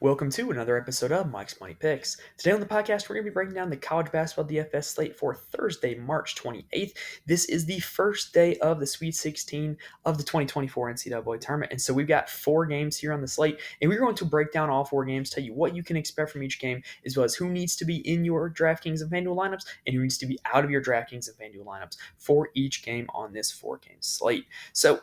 Welcome to another episode of Mike's Money Picks. Today on the podcast, we're going to be breaking down the college basketball DFS slate for Thursday, March 28th. This is the first day of the Sweet 16 of the 2024 NCAA Tournament. And so we've got 4 games here on the slate, and we're going to break down all 4 games, tell you what you can expect from each game, as well as who needs to be in your DraftKings and FanDuel lineups and who needs to be out of your DraftKings and FanDuel lineups for each game on this 4-game slate. So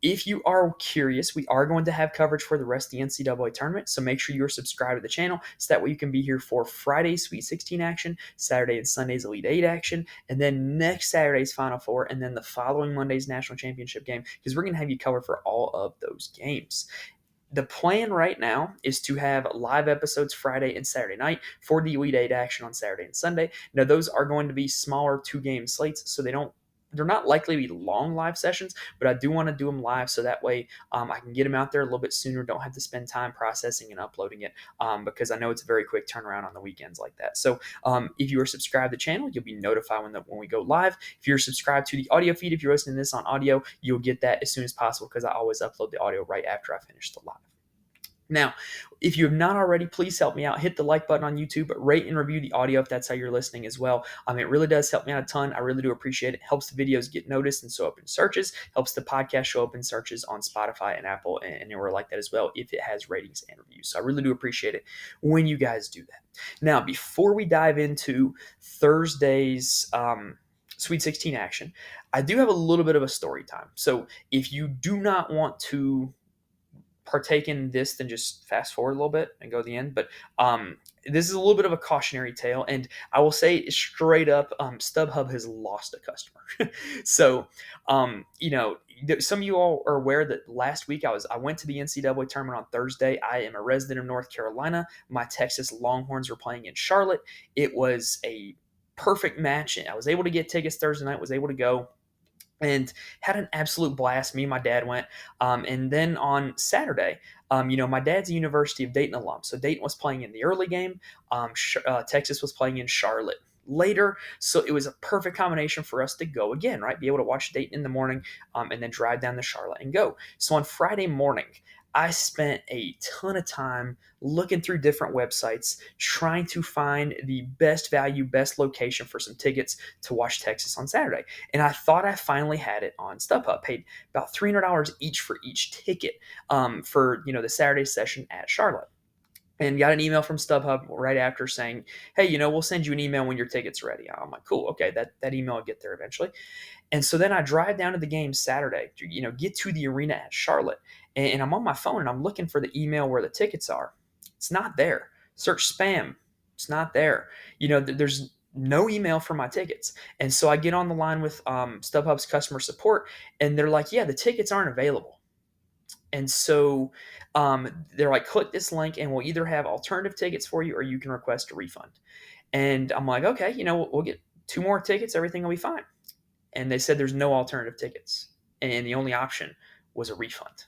if you are curious, we are going to have coverage for the rest of the NCAA tournament, so make sure you're subscribed to the channel so that way you can be here for Friday's Sweet 16 action, Saturday and Sunday's Elite 8 action, and then next Saturday's Final Four, and then the following Monday's National Championship game, because we're going to have you covered for all of those games. The plan right now is to have live episodes Friday and Saturday night for the Elite 8 action on Saturday and Sunday. Now, those are going to be smaller 2-game slates, so they're not likely to be long live sessions, but I do want to do them live so that way I can get them out there a little bit sooner. Don't have to spend time processing and uploading it because I know it's a very quick turnaround on the weekends like that. So if you are subscribed to the channel, you'll be notified when we go live. If you're subscribed to the audio feed, if you're listening to this on audio, you'll get that as soon as possible because I always upload the audio right after I finish the live. Now, if you have not already, please help me out. Hit the like button on YouTube, rate and review the audio if that's how you're listening as well. It really does help me out a ton. I really do appreciate it. Helps the videos get noticed and show up in searches. Helps the podcast show up in searches on Spotify and Apple and anywhere like that as well if it has ratings and reviews. So I really do appreciate it when you guys do that. Now, before we dive into Thursday's Sweet 16 action, I do have a little bit of a story time. So if you do not want to partake in this, then just fast forward a little bit and go to the end. But this is a little bit of a cautionary tale, and I will say straight up, StubHub has lost a customer. So, some of you all are aware that last week I went to the NCAA tournament on Thursday. I am a resident of North Carolina. My Texas Longhorns were playing in Charlotte. It was a perfect match. I was able to get tickets Thursday night. Was able to go and had an absolute blast. Me and my dad went. And then on Saturday, my dad's a University of Dayton alum. So Dayton was playing in the early game. Texas was playing in Charlotte later. So it was a perfect combination for us to go again, right? Be able to watch Dayton in the morning and then drive down to Charlotte and go. So on Friday morning, I spent a ton of time looking through different websites, trying to find the best value, best location for some tickets to watch Texas on Saturday. And I thought I finally had it on StubHub. Paid about $300 each for each ticket for the Saturday session at Charlotte. And got an email from StubHub right after saying, hey, we'll send you an email when your ticket's ready. I'm like, cool, okay, that email will get there eventually. And so then I drive down to the game Saturday, get to the arena at Charlotte. And I'm on my phone and I'm looking for the email where the tickets are. It's not there. Search spam. It's not there. There's no email for my tickets. And so I get on the line with StubHub's customer support, and they're like, yeah, the tickets aren't available. And so they're like, click this link and we'll either have alternative tickets for you or you can request a refund. And I'm like, okay, we'll get 2 more tickets. Everything will be fine. And they said there's no alternative tickets. And the only option was a refund.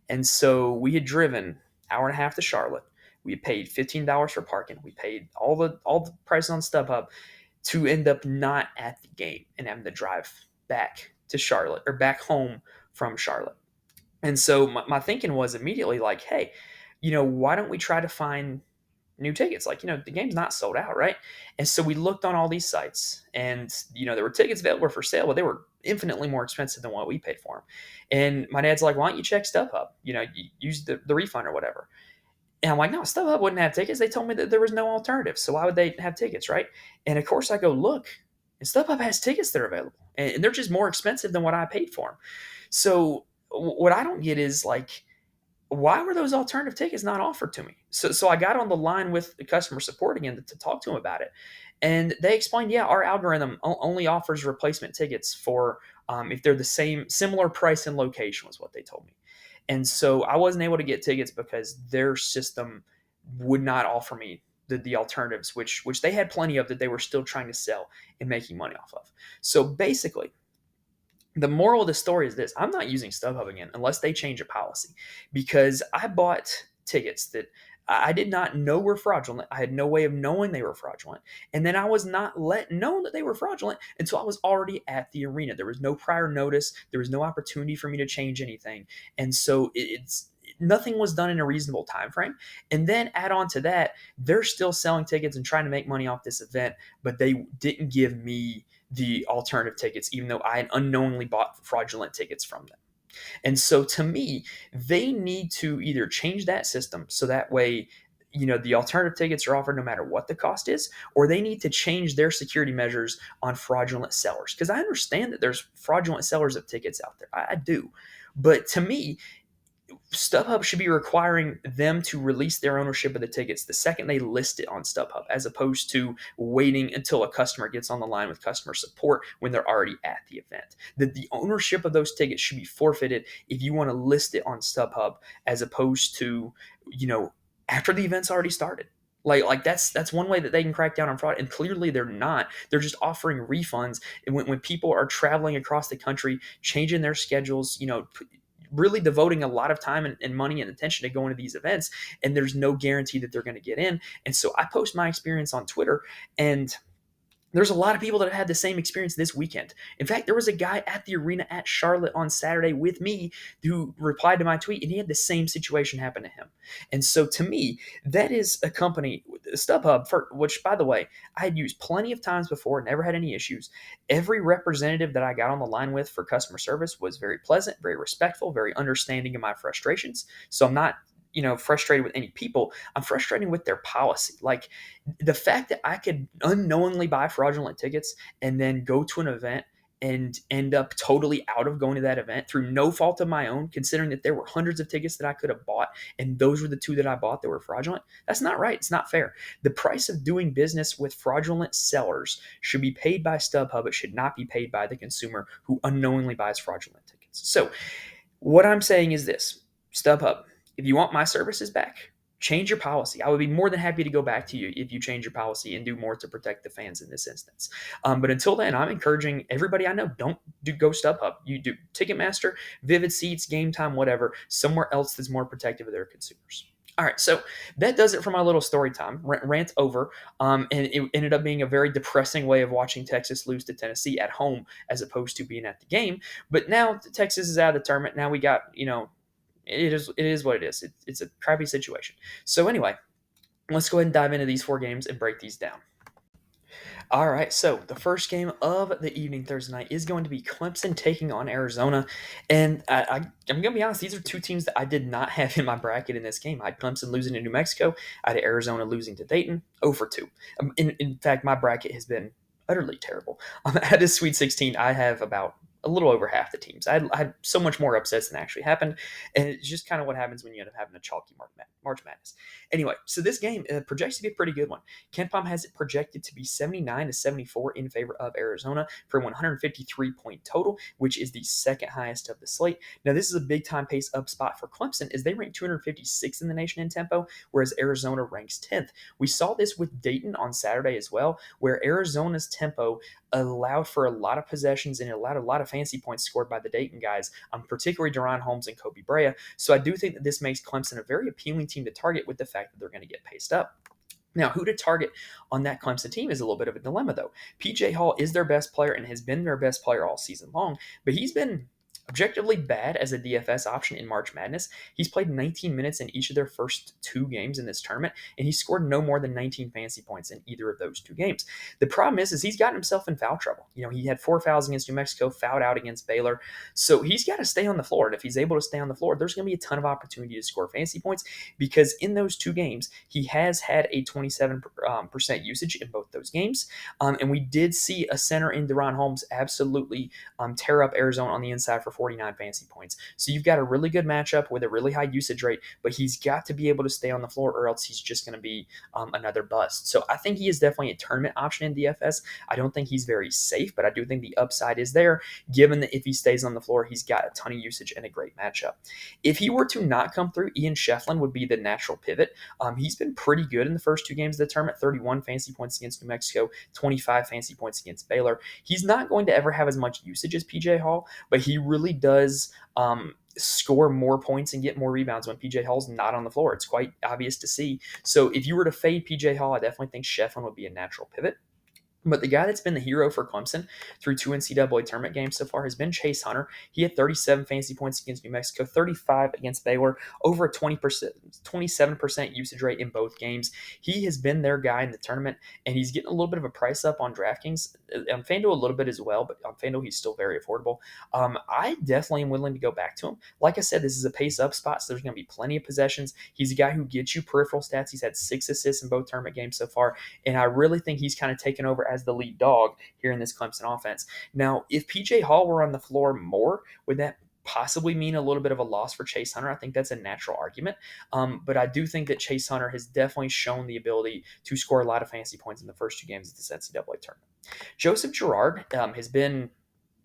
And so we had driven hour and a half to Charlotte. We had paid $15 for parking. We paid all the prices on StubHub to end up not at the game and having to drive back to Charlotte or back home from Charlotte. And so my thinking was immediately like, hey, why don't we try to find new tickets? Like, the game's not sold out, right? And so we looked on all these sites and, there were tickets available for sale, but they were infinitely more expensive than what we paid for them. And my dad's like, why don't you check StubHub? Use the refund or whatever. And I'm like, no, StubHub wouldn't have tickets. They told me that there was no alternative. So why would they have tickets, right? And of course I go look, and StubHub has tickets that are available. And they're just more expensive than what I paid for them. So what I don't get is like, why were those alternative tickets not offered to me? So I got on the line with the customer support again to talk to them about it. And they explained, yeah, our algorithm only offers replacement tickets for if they're the similar price and location was what they told me. And so I wasn't able to get tickets because their system would not offer me the alternatives, which they had plenty of that they were still trying to sell and making money off of. So basically, the moral of the story is this: I'm not using StubHub again unless they change a policy, because I bought tickets that I did not know were fraudulent. I had no way of knowing they were fraudulent. And then I was not let know that they were fraudulent until I was already at the arena. There was no prior notice. There was no opportunity for me to change anything. And so nothing was done in a reasonable time frame. And then add on to that, they're still selling tickets and trying to make money off this event, but they didn't give me the alternative tickets, even though I had unknowingly bought fraudulent tickets from them. And so to me, they need to either change that system so that way, the alternative tickets are offered no matter what the cost is, or they need to change their security measures on fraudulent sellers. Because I understand that there's fraudulent sellers of tickets out there. I do. But to me, StubHub should be requiring them to release their ownership of the tickets the second they list it on StubHub, as opposed to waiting until a customer gets on the line with customer support when they're already at the event. That the ownership of those tickets should be forfeited if you want to list it on StubHub, as opposed to, after the event's already started. Like that's one way that they can crack down on fraud, and clearly they're not. They're just offering refunds, and when people are traveling across the country, changing their schedules, really devoting a lot of time and money and attention to going to these events, and there's no guarantee that they're going to get in. And so I post my experience on Twitter, and there's a lot of people that have had the same experience this weekend. In fact, there was a guy at the arena at Charlotte on Saturday with me who replied to my tweet, and he had the same situation happen to him. And so to me, that is a company, StubHub, which, by the way, I had used plenty of times before, never had any issues. Every representative that I got on the line with for customer service was very pleasant, very respectful, very understanding of my frustrations. So I'm not frustrated with any people. I'm frustrated with their policy. Like the fact that I could unknowingly buy fraudulent tickets and then go to an event and end up totally out of going to that event through no fault of my own, considering that there were hundreds of tickets that I could have bought, and those were the two that I bought that were fraudulent. That's not right. It's not fair. The price of doing business with fraudulent sellers should be paid by StubHub. It should not be paid by the consumer who unknowingly buys fraudulent tickets. So what I'm saying is this: StubHub, if you want my services back, change your policy. I would be more than happy to go back to you if you change your policy and do more to protect the fans in this instance. But until then, I'm encouraging everybody I know, don't go StubHub. You do Ticketmaster, Vivid Seats, Game Time, whatever, somewhere else that's more protective of their consumers. All right, so that does it for my little story time. Rant over. And it ended up being a very depressing way of watching Texas lose to Tennessee at home as opposed to being at the game. But now Texas is out of the tournament. Now we got, it is what it is. It's a crappy situation. So anyway, let's go ahead and dive into these 4 games and break these down. All right, so the first game of the evening Thursday night is going to be Clemson taking on Arizona. And I'm going to be honest, these are 2 teams that I did not have in my bracket in this game. I had Clemson losing to New Mexico. I had Arizona losing to Dayton, 0-2. In fact, my bracket has been utterly terrible. At this Sweet 16, I have about a little over half the teams. I had so much more upsets than actually happened, and it's just kind of what happens when you end up having a chalky March Madness. Anyway, so this game projects to be a pretty good one. KenPom has it projected to be 79-74 in favor of Arizona for a 153-point total, which is the second highest of the slate. Now, this is a big-time pace-up spot for Clemson, as they rank 256 in the nation in tempo, whereas Arizona ranks 10th. We saw this with Dayton on Saturday as well, where Arizona's tempo allowed for a lot of possessions and it allowed a lot of fancy points scored by the Dayton guys, particularly Deron Holmes and Kobe Brea. So I do think that this makes Clemson a very appealing team to target with the fact that they're going to get paced up. Now, who to target on that Clemson team is a little bit of a dilemma, though. PJ Hall is their best player and has been their best player all season long, but he's been objectively bad as a DFS option in March Madness. He's played 19 minutes in each of their first 2 games in this tournament, and he scored no more than 19 fantasy points in either of those 2 games. The problem is he's gotten himself in foul trouble. He had 4 fouls against New Mexico, fouled out against Baylor. So he's got to stay on the floor. And if he's able to stay on the floor, there's going to be a ton of opportunity to score fantasy points, because in those 2 games, he has had a 27% usage in both those games. And we did see a center in Deron Holmes absolutely tear up Arizona on the inside for 49 fantasy points. So you've got a really good matchup with a really high usage rate, but he's got to be able to stay on the floor, or else he's just going to be another bust. So I think he is definitely a tournament option in DFS. I don't think he's very safe, but I do think the upside is there, given that if he stays on the floor, he's got a ton of usage and a great matchup. If he were to not come through, Ian Shefflin would be the natural pivot. He's been pretty good in the first 2 games of the tournament, 31 fantasy points against New Mexico, 25 fantasy points against Baylor. He's not going to ever have as much usage as PJ Hall, but he really does score more points and get more rebounds when PJ Hall's not on the floor. It's quite obvious to see. So if you were to fade PJ Hall, I definitely think Shefflin would be a natural pivot. But the guy that's been the hero for Clemson through two NCAA tournament games so far has been Chase Hunter. He had 37 fantasy points against New Mexico, 35 against Baylor, over a 27% usage rate in both games. He has been their guy in the tournament, and he's getting a little bit of a price up on DraftKings, on FanDuel a little bit as well, but on FanDuel he's still very affordable. I definitely am willing to go back to him. Like I said, this is a pace up spot, so there's going to be plenty of possessions. He's a guy who gets you peripheral stats. He's had 6 assists in both tournament games so far, and I really think he's kind of taken over as the lead dog here in this Clemson offense. Now, if PJ Hall were on the floor more, would that possibly mean a little bit of a loss for Chase Hunter? I think that's a natural argument. But I do think that Chase Hunter has definitely shown the ability to score a lot of fantasy points in the first two games of this NCAA tournament. Joseph Girard has been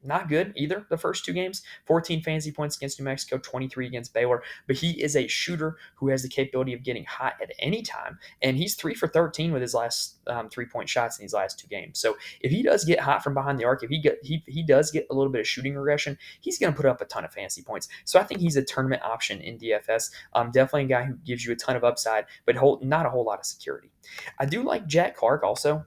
not good either the first two games. 14 fantasy points against New Mexico, 23 against Baylor. But he is a shooter who has the capability of getting hot at any time. And he's 3 for 13 with his last 3-point shots in these last two games. So if he does get hot from behind the arc, if he does get a little bit of shooting regression, he's going to put up a ton of fantasy points. So I think he's a tournament option in DFS. Definitely a guy who gives you a ton of upside, but not a whole lot of security. I do like Jack Clark also,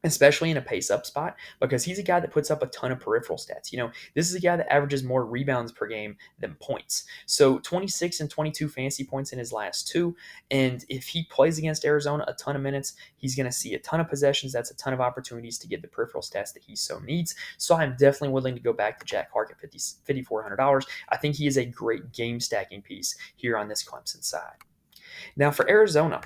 especially in a pace up spot, because he's a guy that puts up a ton of peripheral stats. This is a guy that averages more rebounds per game than points. So 26 and 22 fantasy points in his last two. And if he plays against Arizona a ton of minutes, he's going to see a ton of possessions. That's a ton of opportunities to get the peripheral stats that he so needs. So I'm definitely willing to go back to Jack Clark at $5,400. I think he is a great game stacking piece here on this Clemson side. Now for Arizona,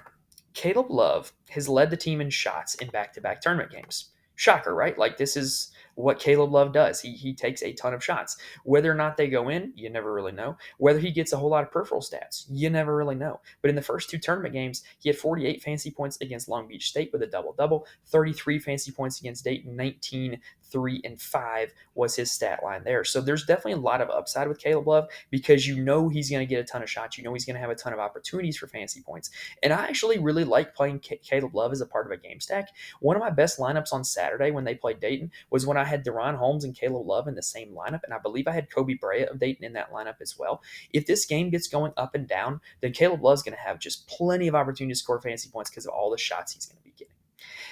Caleb Love has led the team in shots in back-to-back tournament games. Shocker, right? Like, this is what Caleb Love does. He takes a ton of shots. Whether or not they go in, you never really know. Whether he gets a whole lot of peripheral stats, you never really know. But in the first two tournament games, he had 48 fantasy points against Long Beach State with a double-double, 33 fantasy points against Dayton, 19, 3, and 5 was his stat line there. So there's definitely a lot of upside with Caleb Love because you know he's going to get a ton of shots. You know he's going to have a ton of opportunities for fantasy points. And I actually really like playing Caleb Love as a part of a game stack. One of my best lineups on Saturday when they played Dayton was when I had Deron Holmes and Caleb Love in the same lineup, and I believe I had Kobe Bryant of Dayton in that lineup as well. If this game gets going up and down, then Caleb Love's going to have just plenty of opportunity to score fantasy points because of all the shots he's going to be getting.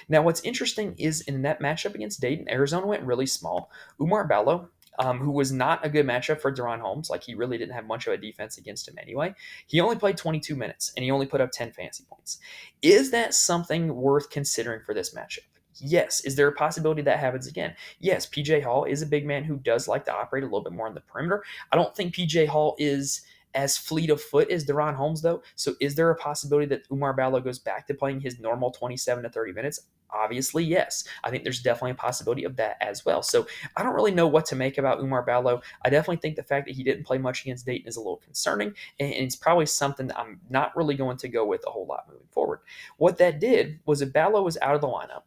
Now, what's interesting is in that matchup against Dayton, Arizona went really small. Oumar Ballo, who was not a good matchup for Deron Holmes. Like, he really didn't have much of a defense against him anyway. He only played 22 minutes, and he only put up 10 fantasy points. Is that something worth considering for this matchup? Yes. Is there a possibility that happens again? Yes. PJ Hall is a big man who does like to operate a little bit more on the perimeter. I don't think PJ Hall is as fleet of foot as Deron Holmes, though. So is there a possibility that Oumar Ballo goes back to playing his normal 27 to 30 minutes? Obviously, yes. I think there's definitely a possibility of that as well. So I don't really know what to make about Oumar Ballo. I definitely think the fact that he didn't play much against Dayton is a little concerning, and it's probably something that I'm not really going to go with a whole lot moving forward. What that did was if Ballo was out of the lineup,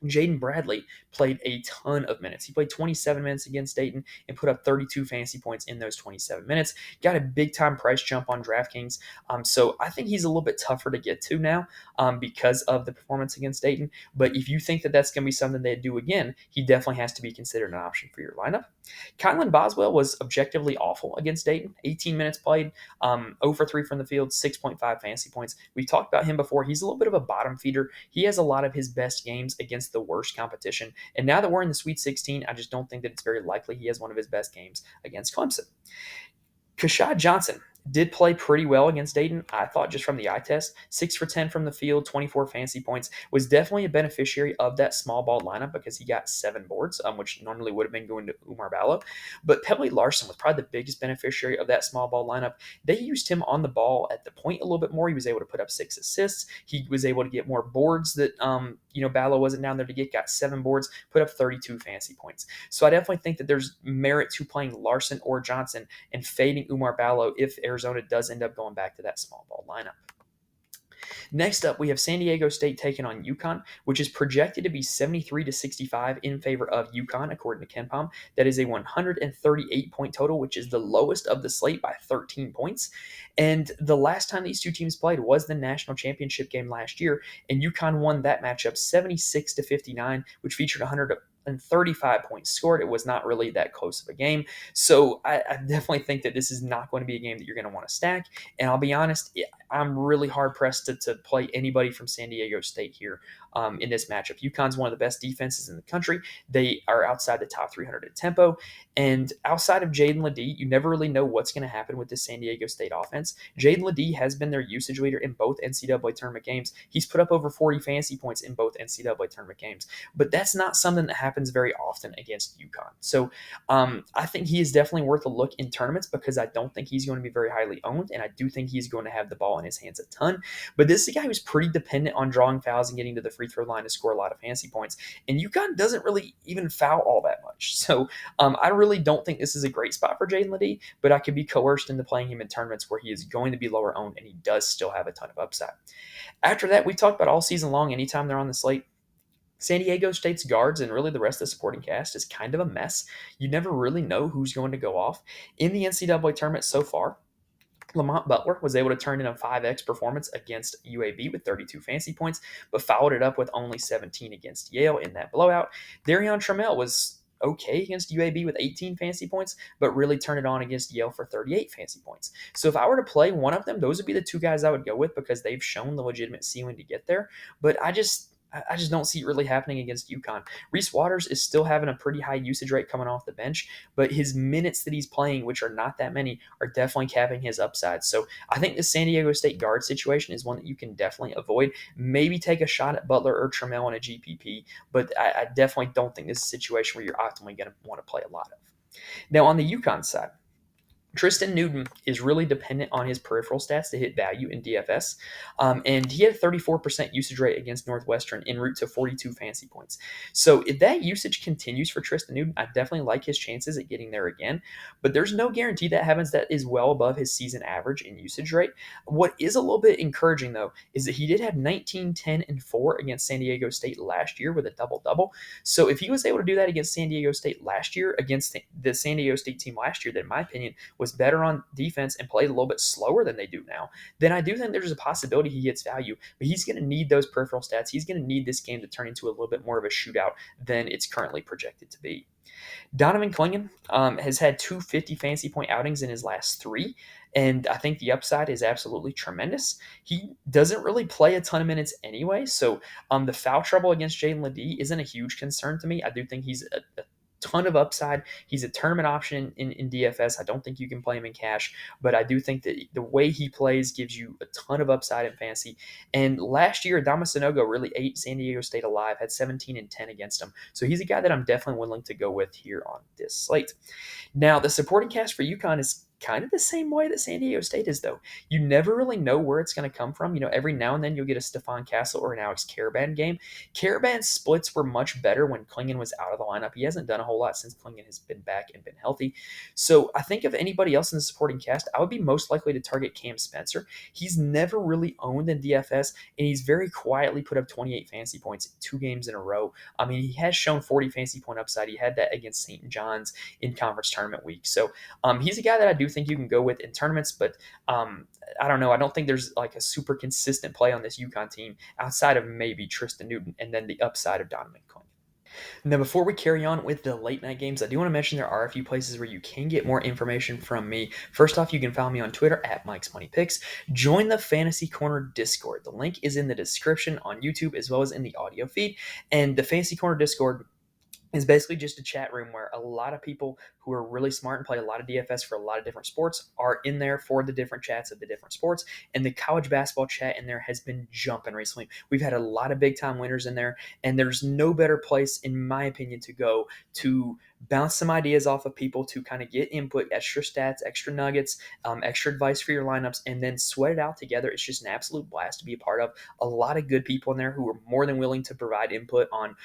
Jaden Bradley played a ton of minutes. He played 27 minutes against Dayton and put up 32 fantasy points in those 27 minutes. Got a big-time price jump on DraftKings. So I think he's a little bit tougher to get to now because of the performance against Dayton. But if you think that that's going to be something they do again, he definitely has to be considered an option for your lineup. Kylan Boswell was objectively awful against Dayton. 18 minutes played, 0 for 3 from the field, 6.5 fantasy points. We talked about him before. He's a little bit of a bottom feeder. He has a lot of his best games against the worst competition. And now that we're in the Sweet 16, I just don't think that it's very likely he has one of his best games against Clemson. Kashad Johnson did play pretty well against Dayton, I thought, just from the eye test. 6 for 10 from the field, 24 fantasy points. Was definitely a beneficiary of that small ball lineup because he got 7 boards, which normally would have been going to Oumar Ballo. But Pebley Larson was probably the biggest beneficiary of that small ball lineup. They used him on the ball at the point a little bit more. He was able to put up 6 assists. He was able to get more boards that Ballo wasn't down there to get. Got 7 boards, put up 32 fantasy points. So I definitely think that there's merit to playing Larson or Johnson and fading Oumar Ballo if Arizona does end up going back to that small ball lineup. Next up, we have San Diego State taking on UConn, which is projected to be 73 to 65 in favor of UConn, according to KenPom. That is a 138-point total, which is the lowest of the slate by 13 points. And the last time these two teams played was the national championship game last year, and UConn won that matchup 76 to 59, which featured 135 points scored. It was not really that close of a game. So I definitely think that this is not going to be a game that you're going to want to stack. And I'll be honest, I'm really hard-pressed to play anybody from San Diego State here in this matchup. UConn's one of the best defenses in the country. They are outside the top 300 in tempo. And outside of Jaden Ledee, you never really know what's going to happen with this San Diego State offense. Jaden Ledee has been their usage leader in both NCAA tournament games. He's put up over 40 fantasy points in both NCAA tournament games. But that's not something that happens very often against UConn. So I think he is definitely worth a look in tournaments because I don't think he's going to be very highly owned, and I do think he's going to have the ball in his hands a ton. But this is a guy who's pretty dependent on drawing fouls and getting to the free throw line to score a lot of fantasy points. And UConn doesn't really even foul all that much. So I really don't think this is a great spot for Jaden Ledee, but I could be coerced into playing him in tournaments where he is going to be lower owned and he does still have a ton of upside. After that, we talked about all season long, anytime they're on the slate, San Diego State's guards and really the rest of the supporting cast is kind of a mess. You never really know who's going to go off. In the NCAA tournament so far, Lamont Butler was able to turn in a 5x performance against UAB with 32 fantasy points, but followed it up with only 17 against Yale in that blowout. Darion Trammell was okay against UAB with 18 fantasy points, but really turned it on against Yale for 38 fantasy points. So if I were to play one of them, those would be the two guys I would go with because they've shown the legitimate ceiling to get there. But I just don't see it really happening against UConn. Reese Waters is still having a pretty high usage rate coming off the bench, but his minutes that he's playing, which are not that many, are definitely capping his upside. So I think the San Diego State guard situation is one that you can definitely avoid. Maybe take a shot at Butler or Trammell in a GPP, but I definitely don't think this is a situation where you're optimally going to want to play a lot of. Now on the UConn side, Tristan Newton is really dependent on his peripheral stats to hit value in DFS. And he had a 34% usage rate against Northwestern en route to 42 fantasy points. So if that usage continues for Tristan Newton, I definitely like his chances at getting there again. But there's no guarantee that happens. That is well above his season average in usage rate. What is a little bit encouraging, though, is that he did have 19, 10, and 4 against San Diego State last year with a double-double. So if he was able to do that against San Diego State last year, against the San Diego State team last year, that in my opinion was better on defense and played a little bit slower than they do now, then I do think there's a possibility he gets value. But he's going to need those peripheral stats. He's going to need this game to turn into a little bit more of a shootout than it's currently projected to be. Donovan Clingan has had 250 fantasy point outings in his last 3, and I think the upside is absolutely tremendous. He doesn't really play a ton of minutes anyway, so the foul trouble against Jaden Ledee isn't a huge concern to me. I do think he's a ton of upside. He's a tournament option in DFS. I don't think you can play him in cash, but I do think that the way he plays gives you a ton of upside in fantasy. And last year, Adama Sanogo really ate San Diego State alive, had 17 and 10 against him. So he's a guy that I'm definitely willing to go with here on this slate. Now, the supporting cast for UConn is kind of the same way that San Diego State is, though. You never really know where it's going to come from. Every now and then you'll get a Stephon Castle or an Alex Caravan game. Caravan's splits were much better when Clingan was out of the lineup. He hasn't done a whole lot since Clingan has been back and been healthy. So I think of anybody else in the supporting cast, I would be most likely to target Cam Spencer. He's never really owned in DFS, and he's very quietly put up 28 fantasy points 2 games in a row. I mean, he has shown 40 fantasy point upside. He had that against St. John's in conference tournament week. So he's a guy that I do think you can go with in tournaments, but I don't know. I don't think there's like a super consistent play on this UConn team outside of maybe Tristan Newton and then the upside of Donovan Clingan. Now, before we carry on with the late night games, I do want to mention there are a few places where you can get more information from me. First off, you can follow me on Twitter at Mike's Money Picks. Join the Fantasy Corner Discord. The link is in the description on YouTube as well as in the audio feed. And the Fantasy Corner Discord is basically just a chat room where a lot of people who are really smart and play a lot of DFS for a lot of different sports are in there for the different chats of the different sports. And the college basketball chat in there has been jumping recently. We've had a lot of big time winners in there, and there's no better place, in my opinion, to go to bounce some ideas off of people, to kind of get input, extra stats, extra nuggets, extra advice for your lineups, and then sweat it out together. It's just an absolute blast to be a part of. A lot of good people in there who are more than willing to provide input on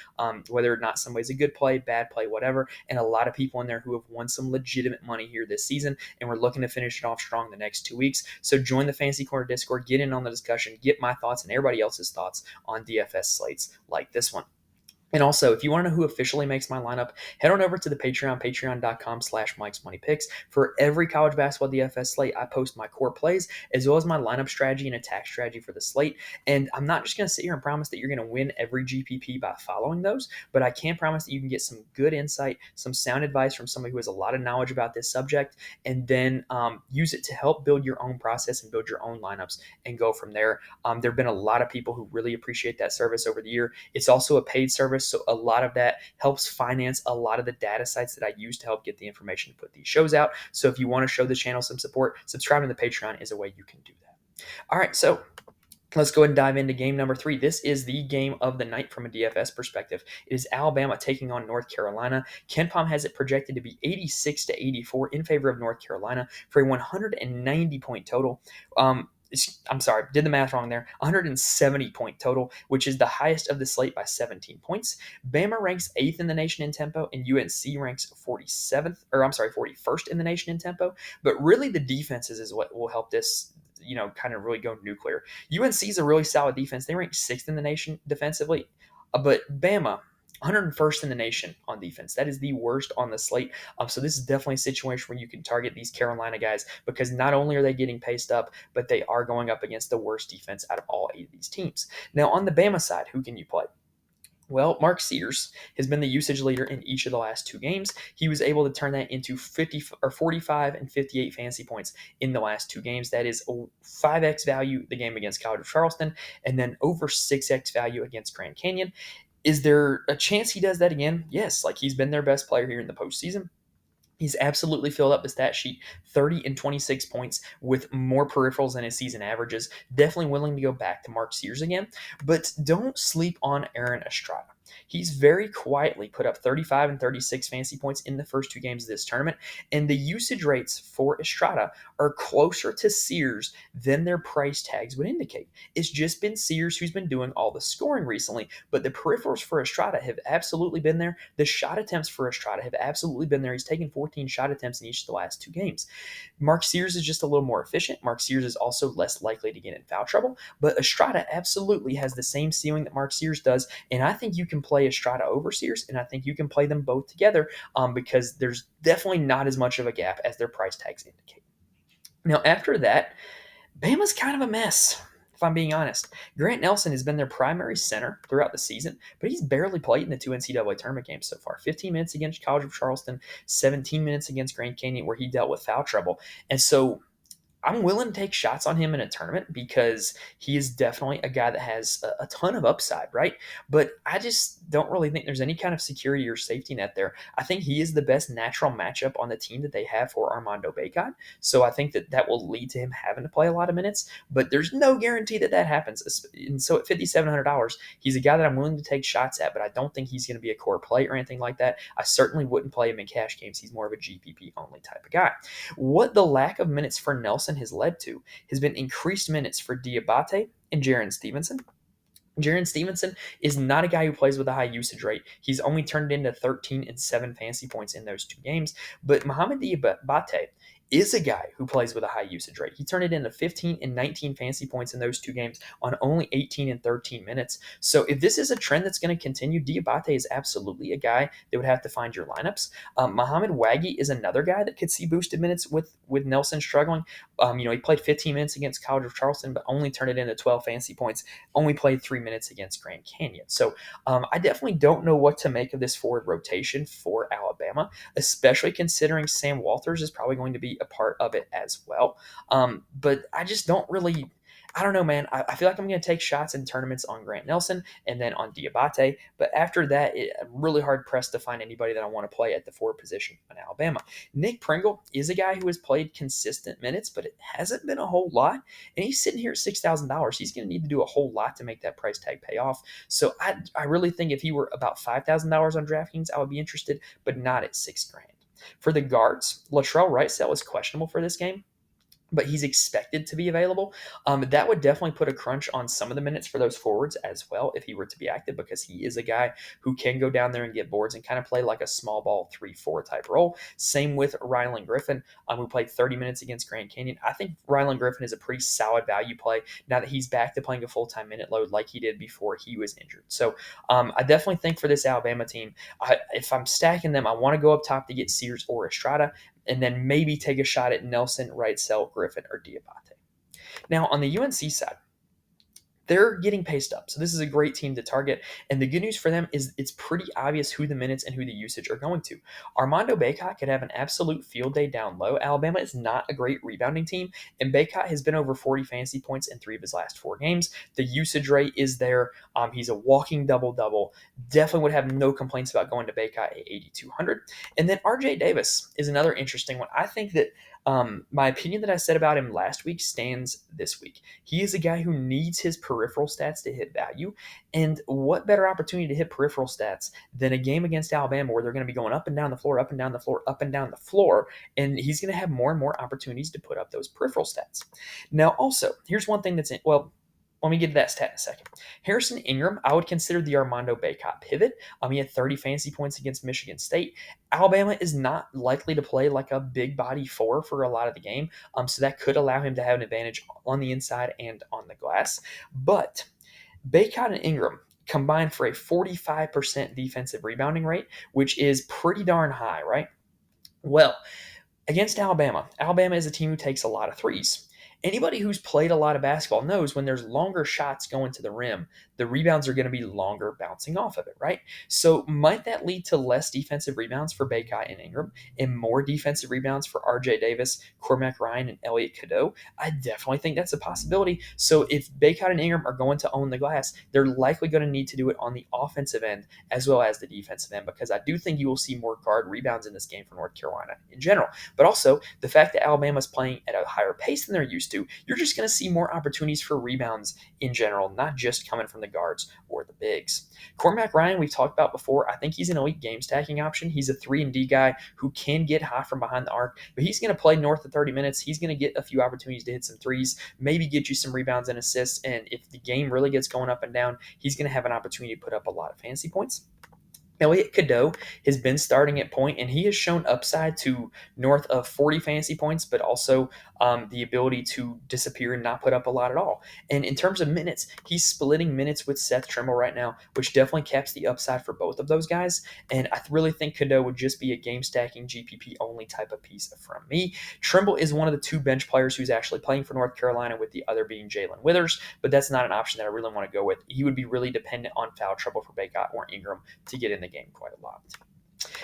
whether or not somebody's a good play, bad play, whatever. And a lot of people in there who have won some legitimate money here this season, and we're looking to finish it off strong the next 2 weeks. So join the Fantasy Corner Discord, get in on the discussion, get my thoughts and everybody else's thoughts on DFS slates like this one. And also, if you want to know who officially makes my lineup, head on over to the Patreon, patreon.com/Mike's Money Picks. For every college basketball DFS slate, I post my core plays as well as my lineup strategy and attack strategy for the slate. And I'm not just going to sit here and promise that you're going to win every GPP by following those, but I can promise that you can get some good insight, some sound advice from somebody who has a lot of knowledge about this subject, and then use it to help build your own process and build your own lineups and go from there. There have been a lot of people who really appreciate that service over the year. It's also a paid service, so a lot of that helps finance a lot of the data sites that I use to help get the information to put these shows out. So if you want to show the channel some support, subscribing to the Patreon is a way you can do that. All right, so let's go ahead and dive into game number 3. This is the game of the night from a DFS perspective. It is Alabama taking on North Carolina. KenPom has it projected to be 86-84 in favor of North Carolina for a 190-point total. I'm sorry, did the math wrong there. 170-point total, which is the highest of the slate by 17 points. Bama ranks 8th in the nation in tempo, and UNC ranks 41st in the nation in tempo. But really, the defenses is what will help this, kind of really go nuclear. UNC is a really solid defense. They rank 6th in the nation defensively, but Bama 101st in the nation on defense. That is the worst on the slate. So this is definitely a situation where you can target these Carolina guys because not only are they getting paced up, but they are going up against the worst defense out of all 8 of these teams. Now on the Bama side, who can you play? Well, Mark Sears has been the usage leader in each of the last 2 games. He was able to turn that into 45 and 58 fantasy points in the last 2 games. That is 5x value the game against College of Charleston, and then over 6x value against Grand Canyon. Is there a chance he does that again? Yes, he's been their best player here in the postseason. He's absolutely filled up the stat sheet, 30 and 26 points with more peripherals than his season averages. Definitely willing to go back to Mark Sears again, but don't sleep on Aaron Estrada. He's very quietly put up 35 and 36 fantasy points in the first 2 games of this tournament, and the usage rates for Estrada are closer to Sears than their price tags would indicate. It's just been Sears who's been doing all the scoring recently, but the peripherals for Estrada have absolutely been there. The shot attempts for Estrada have absolutely been there. He's taken 14 shot attempts in each of the last 2 games. Mark Sears is just a little more efficient. Mark Sears is also less likely to get in foul trouble, but Estrada absolutely has the same ceiling that Mark Sears does, and I think you can play Estrada over Sears, and I think you can play them both together because there's definitely not as much of a gap as their price tags indicate. Now, after that, Bama's kind of a mess, if I'm being honest. Grant Nelson has been their primary center throughout the season, but he's barely played in the 2 NCAA tournament games so far. 15 minutes against College of Charleston, 17 minutes against Grand Canyon, where he dealt with foul trouble. And so I'm willing to take shots on him in a tournament because he is definitely a guy that has a ton of upside, right? But I just don't really think there's any kind of security or safety net there. I think he is the best natural matchup on the team that they have for Armando Bacot. So I think that will lead to him having to play a lot of minutes, but there's no guarantee that happens. And so at $5,700, he's a guy that I'm willing to take shots at, but I don't think he's going to be a core play or anything like that. I certainly wouldn't play him in cash games. He's more of a GPP only type of guy. What the lack of minutes for Nelson has led to has been increased minutes for Diabate and Jaron Stevenson. Jaron Stevenson is not a guy who plays with a high usage rate. He's only turned into 13 and 7 fantasy points in those 2 games. But Mohamed Diabate is a guy who plays with a high usage rate. He turned it into 15 and 19 fantasy points in those 2 games on only 18 and 13 minutes. So if this is a trend that's going to continue, Diabate is absolutely a guy that would have to find your lineups. Mohamed Waggy is another guy that could see boosted minutes with Nelson struggling. He played 15 minutes against College of Charleston, but only turned it into 12 fantasy points. Only played 3 minutes against Grand Canyon. So I definitely don't know what to make of this forward rotation for Alabama, especially considering Sam Walters is probably going to be a part of it as well. But I just don't really, I don't know, man. I feel like I'm going to take shots in tournaments on Grant Nelson and then on Diabate. But after that, I'm really hard pressed to find anybody that I want to play at the forward position in Alabama. Nick Pringle is a guy who has played consistent minutes, but it hasn't been a whole lot. And he's sitting here at $6,000. He's going to need to do a whole lot to make that price tag pay off. So I really think if he were about $5,000 on DraftKings, I would be interested, but not at $6,000. For the guards, Latrell Wrightsell is questionable for this game. but he's expected to be available. That would definitely put a crunch on some of the minutes for those forwards as well if he were to be active, because he is a guy who can go down there and get boards and kind of play like a small ball 3-4 type role. Same with Rylan Griffin, who played 30 minutes against Grand Canyon. I think Rylan Griffin is a pretty solid value play now that he's back to playing a full-time minute load like he did before he was injured. So I definitely think for this Alabama team, if I'm stacking them, I want to go up top to get Sears or Estrada, and then maybe take a shot at Nelson, Wrightsell, Griffin, or Diabate. Now, on the UNC side, they're getting paced up. So this is a great team to target. And the good news for them is it's pretty obvious who the minutes and who the usage are going to. Armando Bacot could have an absolute field day down low. Alabama is not a great rebounding team, and Bacot has been over 40 fantasy points in 3 of his last 4 games. The usage rate is there. He's a walking double-double. Definitely would have no complaints about going to Bacot at 8,200. And then RJ Davis is another interesting one. I think that my opinion that I said about him last week stands this week. He is a guy who needs his peripheral stats to hit value. And what better opportunity to hit peripheral stats than a game against Alabama where they're going to be going up and down the floor, up and down the floor, up and down the floor. And he's going to have more and more opportunities to put up those peripheral stats. Now, also, here's one thing that's let me get to that stat in a second. Harrison Ingram, I would consider the Armando Bacot pivot. He had 30 fantasy points against Michigan State. Alabama is not likely to play like a big body 4 for a lot of the game, so that could allow him to have an advantage on the inside and on the glass. But Bacot and Ingram combined for a 45% defensive rebounding rate, which is pretty darn high, right? Well, against Alabama is a team who takes a lot of threes. Anybody who's played a lot of basketball knows when there's longer shots going to the rim, the rebounds are going to be longer bouncing off of it, right? So might that lead to less defensive rebounds for Bacot and Ingram and more defensive rebounds for RJ Davis, Cormac Ryan, and Elliot Cadeau? I definitely think that's a possibility. So if Bacot and Ingram are going to own the glass, they're likely going to need to do it on the offensive end as well as the defensive end, because I do think you will see more guard rebounds in this game for North Carolina in general. But also the fact that Alabama's playing at a higher pace than they're used to, you're just going to see more opportunities for rebounds in general, not just coming from the guards or the bigs. Cormac Ryan, we've talked about before. I think he's an elite game stacking option. He's a 3-and-D guy who can get hot from behind the arc, but he's going to play north of 30 minutes. He's going to get a few opportunities to hit some threes, maybe get you some rebounds and assists, and if the game really gets going up and down, he's going to have an opportunity to put up a lot of fantasy points. Elliot Cadeau has been starting at point, and he has shown upside to north of 40 fantasy points, but also the ability to disappear and not put up a lot at all. And in terms of minutes, he's splitting minutes with Seth Trimble right now, which definitely caps the upside for both of those guys. And I really think Cadeau would just be a game stacking GPP only type of piece from me. Trimble is one of the 2 bench players who's actually playing for North Carolina, with the other being Jalen Withers, but that's not an option that I really want to go with. He would be really dependent on foul trouble for Bacot or Ingram to get in the game quite a lot.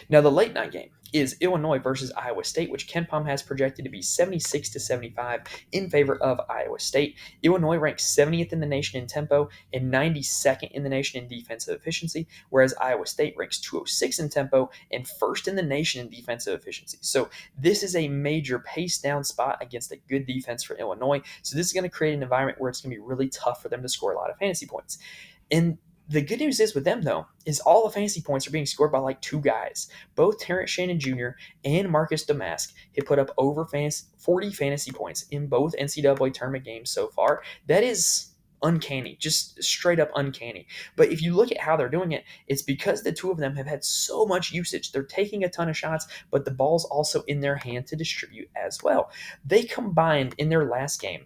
Now, the late night game is Illinois versus Iowa State, which KenPom has projected to be 76-75 in favor of Iowa State. Illinois ranks 70th in the nation in tempo and 92nd in the nation in defensive efficiency, whereas Iowa State ranks 206 in tempo and first in the nation in defensive efficiency. So this is a major pace down spot against a good defense for Illinois. So this is going to create an environment where it's going to be really tough for them to score a lot of fantasy points. And the good news is with them, though, is all the fantasy points are being scored by like 2 guys. Both Terrence Shannon Jr. and Marcus Damask have put up over 40 fantasy points in both NCAA tournament games so far. That is uncanny, just straight up uncanny. But if you look at how they're doing it, it's because the 2 of them have had so much usage. They're taking a ton of shots, but the ball's also in their hand to distribute as well. They combined in their last game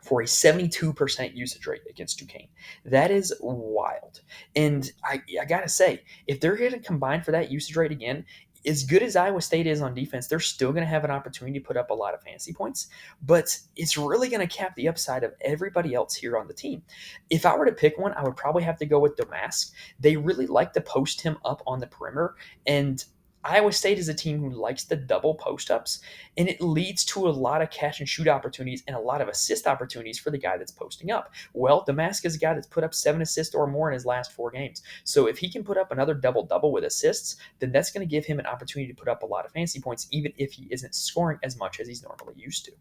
for a 72% usage rate against Duquesne. That is wild. And I got to say, if they're going to combine for that usage rate again, as good as Iowa State is on defense, they're still going to have an opportunity to put up a lot of fantasy points, but it's really going to cap the upside of everybody else here on the team. If I were to pick one, I would probably have to go with Damask. They really like to post him up on the perimeter, and Iowa State is a team who likes the double post-ups, and it leads to a lot of catch-and-shoot opportunities and a lot of assist opportunities for the guy that's posting up. Well, Damask is a guy that's put up 7 assists or more in his last 4 games. So if he can put up another double-double with assists, then that's going to give him an opportunity to put up a lot of fantasy points, even if he isn't scoring as much as he's normally used to.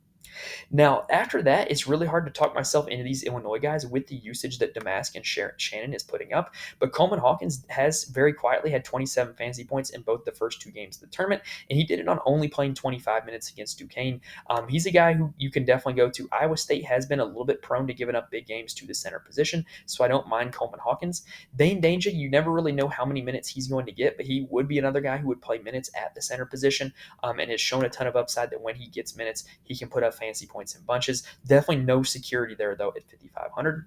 Now, after that, it's really hard to talk myself into these Illinois guys with the usage that Damask and Shannon is putting up. But Coleman Hawkins has very quietly had 27 fantasy points in both the first two games of the tournament, and he did it on only playing 25 minutes against Duquesne. He's a guy who you can definitely go to. Iowa State has been a little bit prone to giving up big games to the center position, so I don't mind Coleman Hawkins. Dane Danger, you never really know how many minutes he's going to get, but he would be another guy who would play minutes at the center position, and has shown a ton of upside that when he gets minutes, he can put up fancy points in bunches. Definitely no security there, though, at 5,500.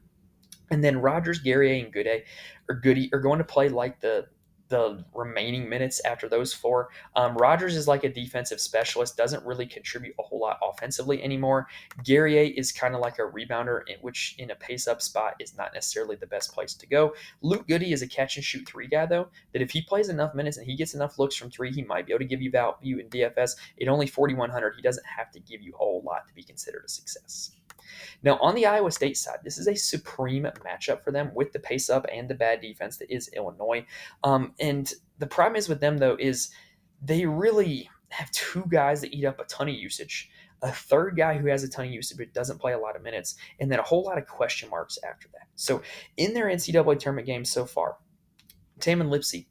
And then Rogers, Guerrier, and Goody are going to play like the remaining minutes after those four. Rogers is like a defensive specialist, doesn't really contribute a whole lot offensively anymore. Guerrier is kind of like a rebounder, which in a pace-up spot is not necessarily the best place to go. Luke Goody is a catch-and-shoot three guy, though, that if he plays enough minutes and he gets enough looks from three, he might be able to give you value in DFS. At only 4,100, he doesn't have to give you a whole lot to be considered a success. Now, on the Iowa State side, this is a supreme matchup for them with the pace up and the bad defense that is Illinois. And the problem is with them, though, is they really have two guys that eat up a ton of usage, a third guy who has a ton of usage but doesn't play a lot of minutes, and then a whole lot of question marks after that. So in their NCAA tournament games so far, Tamin Lipsey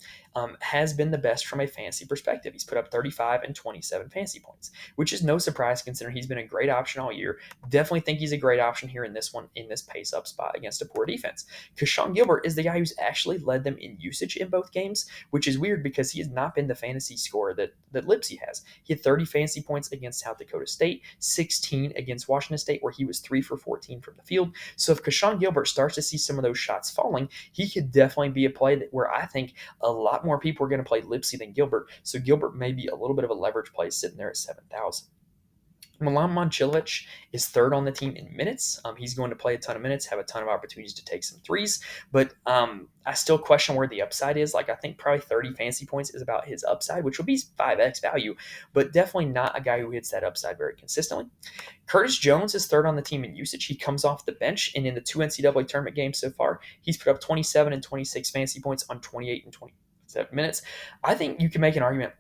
has been the best from a fantasy perspective. He's put up 35 and 27 fantasy points, which is no surprise considering he's been a great option all year. Definitely think he's a great option here in this one, in this pace-up spot against a poor defense. Kashawn Gilbert is the guy who's actually led them in usage in both games, which is weird because he has not been the fantasy scorer that Lipsey has. He had 30 fantasy points against South Dakota State, 16 against Washington State, where he was 3 for 14 from the field. So if Kashawn Gilbert starts to see some of those shots falling, he could definitely be a play that where I think a lot more people are going to play Lipsey than Gilbert. So Gilbert may be a little bit of a leverage play sitting there at 7,000. Milan Momcilovic is third on the team in minutes. He's going to play a ton of minutes, have a ton of opportunities to take some threes, but I still question where the upside is. Like I think probably 30 fantasy points is about his upside, which will be 5x value, but definitely not a guy who hits that upside very consistently. Curtis Jones is third on the team in usage. He comes off the bench, and in the two NCAA tournament games so far, he's put up 27 and 26 fantasy points on 28 and 27 minutes. I think you can make an argument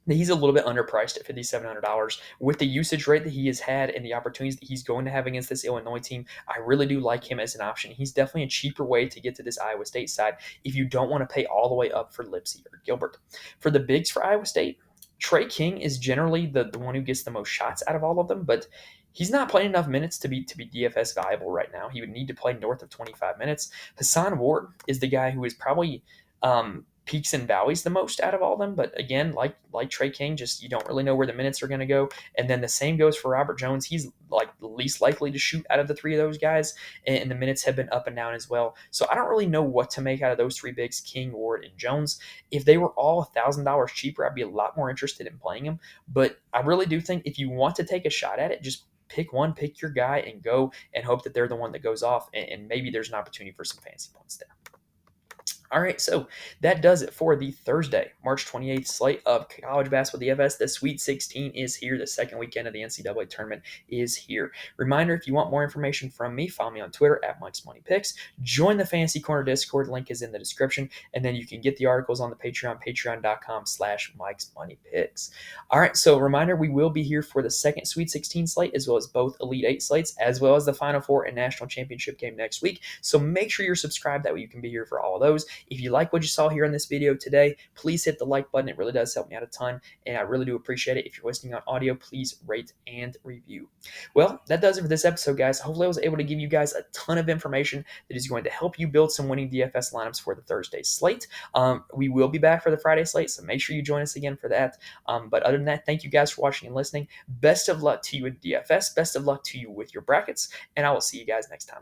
that he's a little bit underpriced at $5,700 with the usage rate that he has had and the opportunities that he's going to have against this Illinois team. I really do like him as an option. He's definitely a cheaper way to get to this Iowa State side if you don't want to pay all the way up for Lipsey or Gilbert. For the bigs for Iowa State, Trey King is generally the one who gets the most shots out of all of them, but he's not playing enough minutes to be DFS valuable right now. He would need to play north of 25 minutes. Hassan Ward is the guy who is probably peaks and valleys the most out of all of them. But again, like Trey King, just you don't really know where the minutes are going to go. And then the same goes for Robert Jones. He's like the least likely to shoot out of the three of those guys, and the minutes have been up and down as well. So I don't really know what to make out of those three bigs, King, Ward, and Jones. If they were all $1,000 cheaper, I'd be a lot more interested in playing them. But I really do think if you want to take a shot at it, just pick one, pick your guy, and go and hope that they're the one that goes off, and maybe there's an opportunity for some fancy points there. All right, so that does it for the Thursday, March 28th slate of college basketball DFS. The Sweet 16 is here. The second weekend of the NCAA tournament is here. Reminder, if you want more information from me, follow me on Twitter at Mike's Money Picks. Join the Fantasy Corner Discord. Link is in the description. And then you can get the articles on the Patreon, patreon.com/Mike's Money Picks. All right, so reminder, we will be here for the second Sweet 16 slate, as well as both Elite 8 slates, as well as the Final Four and National Championship game next week. So make sure you're subscribed. That way you can be here for all of those. If you like what you saw here in this video today, please hit the like button. It really does help me out a ton, and I really do appreciate it. If you're listening on audio, please rate and review. Well, that does it for this episode, guys. Hopefully I was able to give you guys a ton of information that is going to help you build some winning DFS lineups for the Thursday slate. We will be back for the Friday slate, so make sure you join us again for that. But other than that, thank you guys for watching and listening. Best of luck to you in DFS. Best of luck to you with your brackets, and I will see you guys next time.